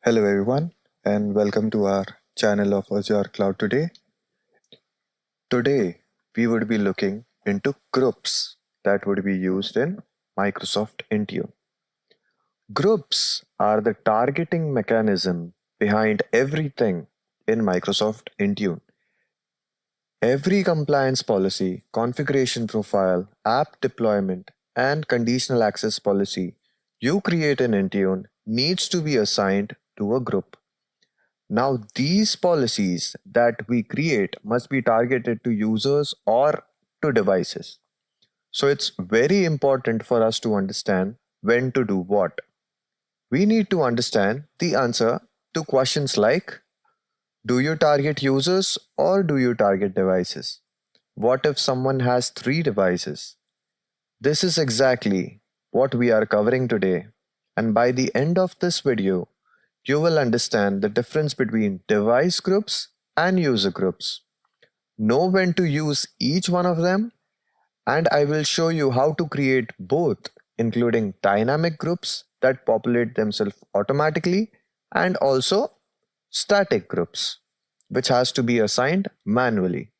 Hello everyone and welcome to our channel of Azure Cloud today. Today we would be looking into groups that would be used in Microsoft Intune. Groups are the targeting mechanism behind everything in Microsoft Intune. Every compliance policy, configuration profile, app deployment, and conditional access policy you create in Intune needs to be assigned to a group. Now, these policies that we create must be targeted to users or to devices. So, it's very important for us to understand when to do what. We need to understand the answer to questions like: do you target users or do you target devices? What if someone has three devices? This is exactly what we are covering today. And by the end of this video, you will understand the difference between device groups and user groups. Know when to use each one of them, and I will show you how to create both, including dynamic groups that populate themselves automatically and also static groups, which has to be assigned manually.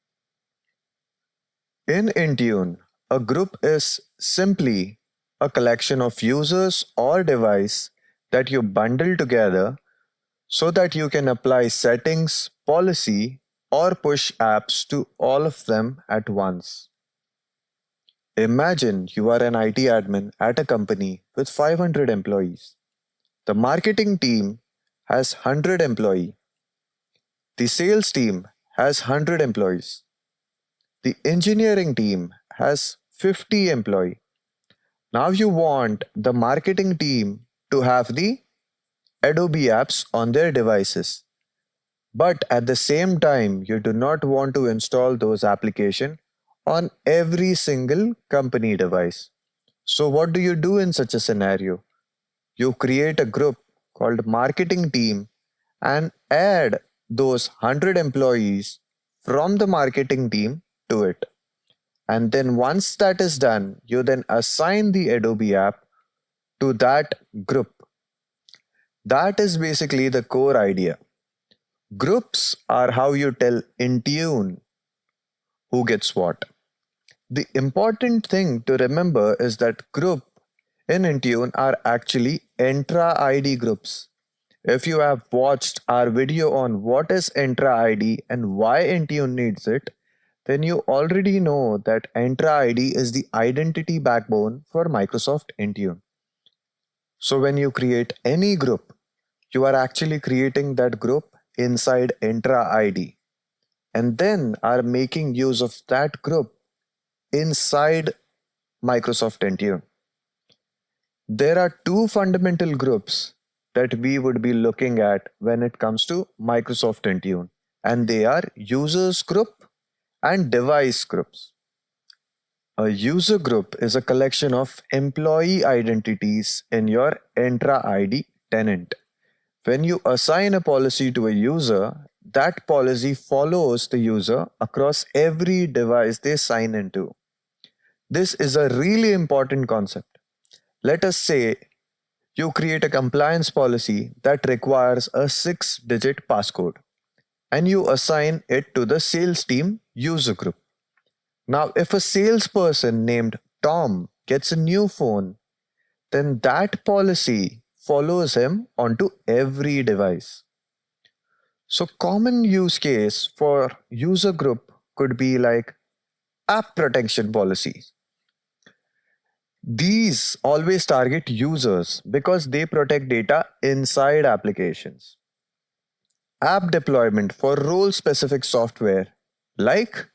In Intune, a group is simply a collection of users or device that you bundle together so that you can apply settings, policy, or push apps to all of them at once. Imagine you are an IT admin at a company with 500 employees. The marketing team has 100 employees. The sales team has 100 employees. The engineering team has 50 employees. Now you want the marketing team to have the Adobe apps on their devices. But at the same time, you do not want to install those applications on every single company device. So what do you do in such a scenario? You create a group called marketing team and add those 100 employees from the marketing team to it. And then once that is done, you then assign the Adobe app to that group. That is basically the core idea. Groups are how you tell Intune who gets what. The important thing to remember is that group in Intune are actually Entra ID groups. If you have watched our video on what is Entra ID and why Intune needs it, then you already know that Entra ID is the identity backbone for Microsoft Intune. So when you create any group, you are actually creating that group inside Entra ID and then are making use of that group inside Microsoft Intune. There are two fundamental groups that we would be looking at when it comes to Microsoft Intune, and they are users group and device groups. A user group is a collection of employee identities in your Entra ID tenant. When you assign a policy to a user, that policy follows the user across every device they sign into. This is a really important concept. Let us say you create a compliance policy that requires a 6-digit passcode and you assign it to the sales team user group. Now, if a salesperson named Tom gets a new phone, then that policy follows him onto every device. So, common use case for user group could be like app protection policies. These always target users because they protect data inside applications. App deployment for role specific software, like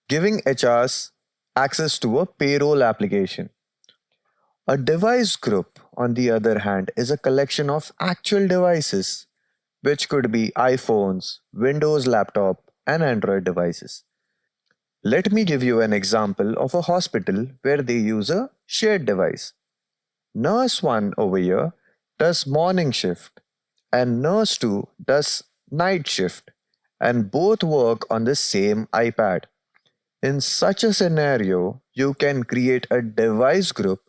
giving HRs access to a payroll application. A device group, on the other hand, is a collection of actual devices, which could be iPhones, Windows laptop, and Android devices. Let me give you an example of a hospital where they use a shared device. Nurse 1 over here does morning shift, and Nurse 2 does night shift, and both work on the same iPad. In such a scenario, you can create a device group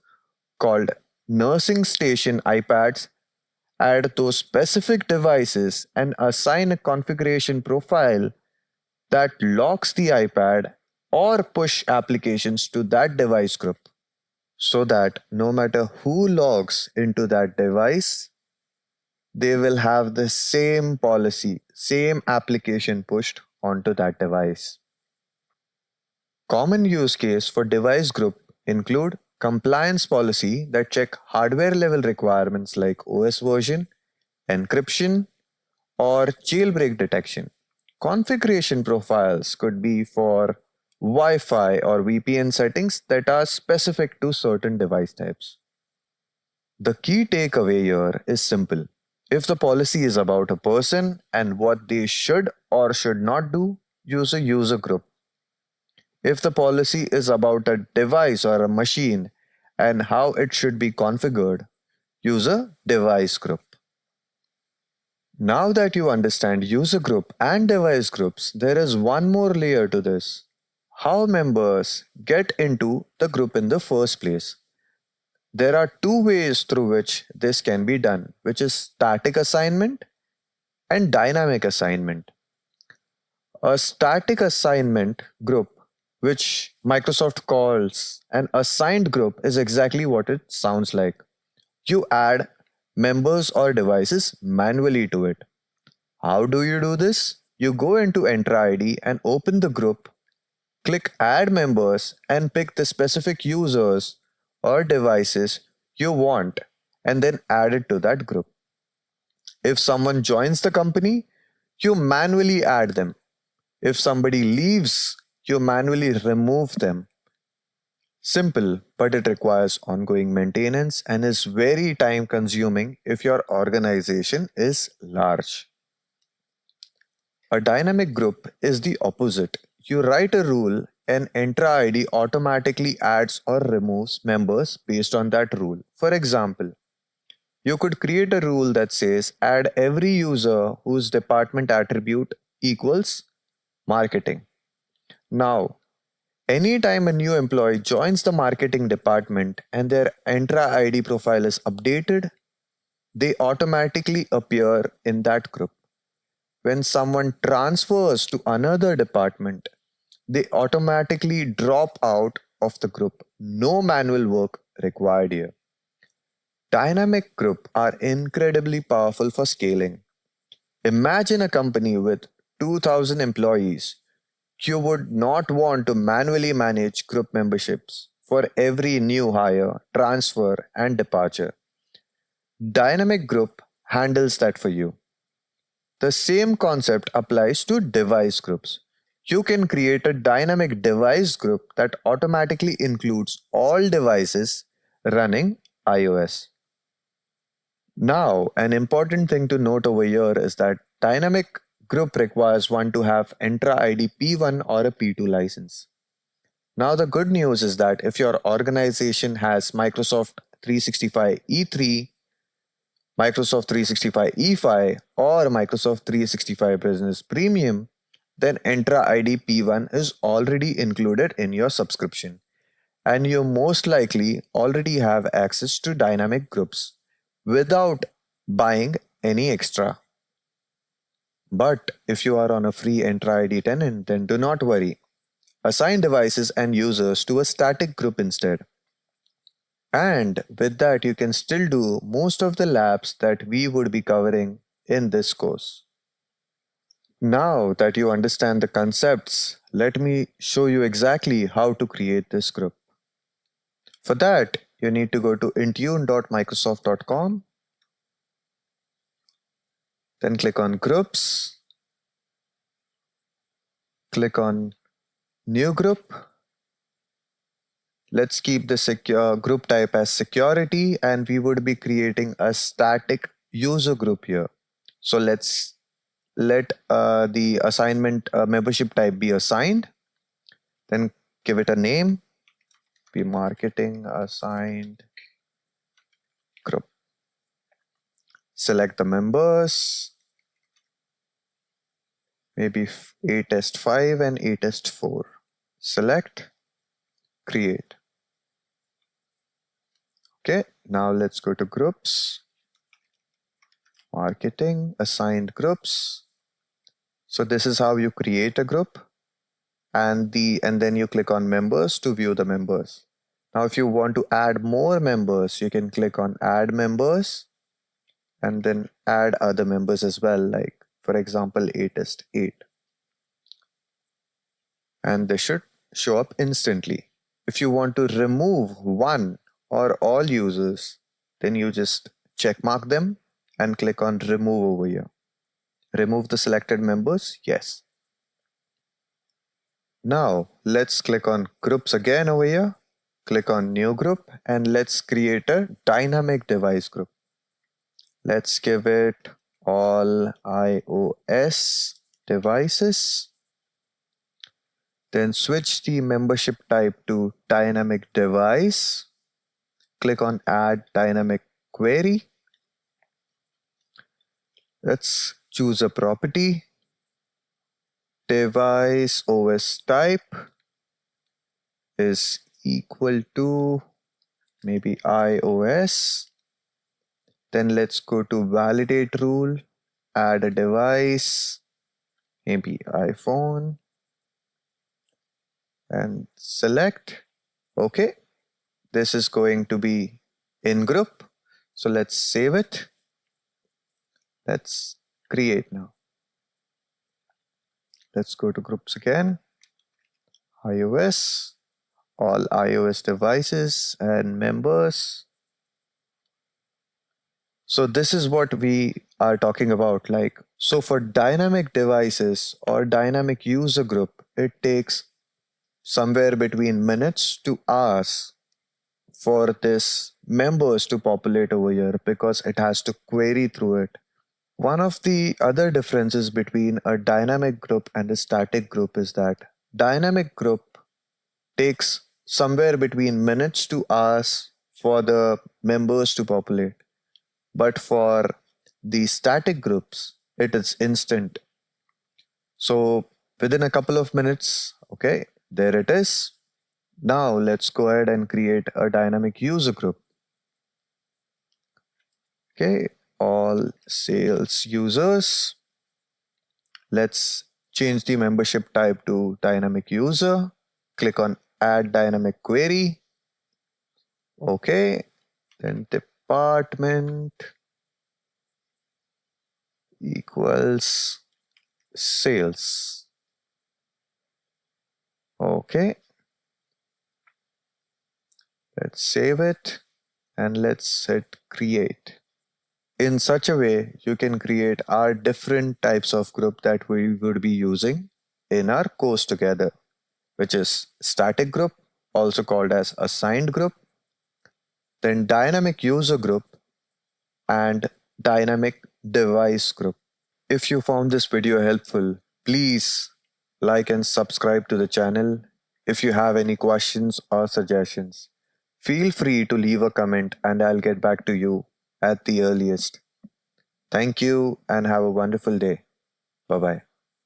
called Nursing Station iPads add those specific devices and assign a configuration profile that locks the iPad or push applications to that device group so that no matter who logs into that device, they will have the same policy, same application pushed onto that device. Common use case for device group include compliance policy that check hardware level requirements like OS version, encryption, or jailbreak detection. Configuration profiles could be for Wi-Fi or VPN settings that are specific to certain device types. The key takeaway here is simple. If the policy is about a person and what they should or should not do, use a user group. If the policy is about a device or a machine and how it should be configured, use a device group. Now that you understand user group and device groups, there is one more layer to this. How members get into the group in the first place. There are two ways through which this can be done, which is static assignment and dynamic assignment. A static assignment group, which Microsoft calls an assigned group, is exactly what it sounds like. You add members or devices manually to it. How do you do this? You go into Entra ID and open the group, click Add Members, and pick the specific users or devices you want, and then add it to that group. If someone joins the company, you manually add them. If somebody leaves, you manually remove them. Simple, but it requires ongoing maintenance and is very time consuming if your organization is large. A dynamic group is the opposite. You write a rule and Entra ID automatically adds or removes members based on that rule. For example, you could create a rule that says add every user whose department attribute equals marketing. Now, anytime a new employee joins the marketing department and their Entra ID profile is updated, they automatically appear in that group. When someone transfers to another department, they automatically drop out of the group. No manual work required here. Dynamic group are incredibly powerful for scaling. Imagine a company with 2000 employees. You would not want to manually manage group memberships for every new hire, transfer, and departure. Dynamic group handles that for you. The same concept applies to device groups. You can create a dynamic device group that automatically includes all devices running iOS. Now, an important thing to note over here is that dynamic group requires one to have Entra ID P1 or a P2 license. Now, the good news is that if your organization has Microsoft 365 E3, Microsoft 365 E5, or Microsoft 365 Business Premium, then Entra ID P1 is already included in your subscription, and you most likely already have access to dynamic groups without buying any extra. But if you are on a free Entra ID tenant, then do not worry. Assign devices and users to a static group instead. And with that, you can still do most of the labs that we would be covering in this course. Now that you understand the concepts, let me show you exactly how to create this group. For that, you need to go to intune.microsoft.com, then click on Groups, click on New Group. Let's keep the secure group type as security, and we would be creating a static user group here. So let's let the assignment membership type be assigned, then give it a name, be marketing assigned group. Select the members, maybe A test 5 and A test 4. Select, create. Okay, now let's go to groups. marketing, assigned groups. So this is how you create a group, and then you click on members to view the members. Now, if you want to add more members, you can click on add members and then add other members as well, like for example, ATest8. And they should show up instantly. If you want to remove one or all users, then you just check mark them and click on remove over here. Remove the selected members, yes. Now let's click on groups again over here. Click on new group and let's create a dynamic device group. Let's give it all iOS devices. Then switch the membership type to dynamic device. Click on add dynamic query. Let's choose a property. Device OS type is equal to maybe iOS. Then let's go to validate rule, add a device, maybe iPhone, and select. Okay, this is going to be in group. So let's save it. Let's create now. Let's go to groups again. iOS, all iOS devices and members. So this is what we are talking about. So for dynamic devices or dynamic user group, it takes somewhere between minutes to hours for this members to populate over here because it has to query through it. One of the other differences between a dynamic group and a static group is that dynamic group takes somewhere between minutes to hours for the members to populate. But for the static groups, it is instant. So within a couple of minutes, okay, there it is. Now let's go ahead and create a dynamic user group. Okay, all sales users. Let's change the membership type to dynamic user. Click on add dynamic query. Okay, then department equals sales. Okay, let's save it and let's hit create. In such a way, you can create our different types of group that we would be using in our course together, which is static group, also called as assigned group, then dynamic user group, and dynamic device group. If you found this video helpful, please like and subscribe to the channel. If you have any questions or suggestions, feel free to leave a comment and I'll get back to you at the earliest. Thank you and have a wonderful day. Bye-bye.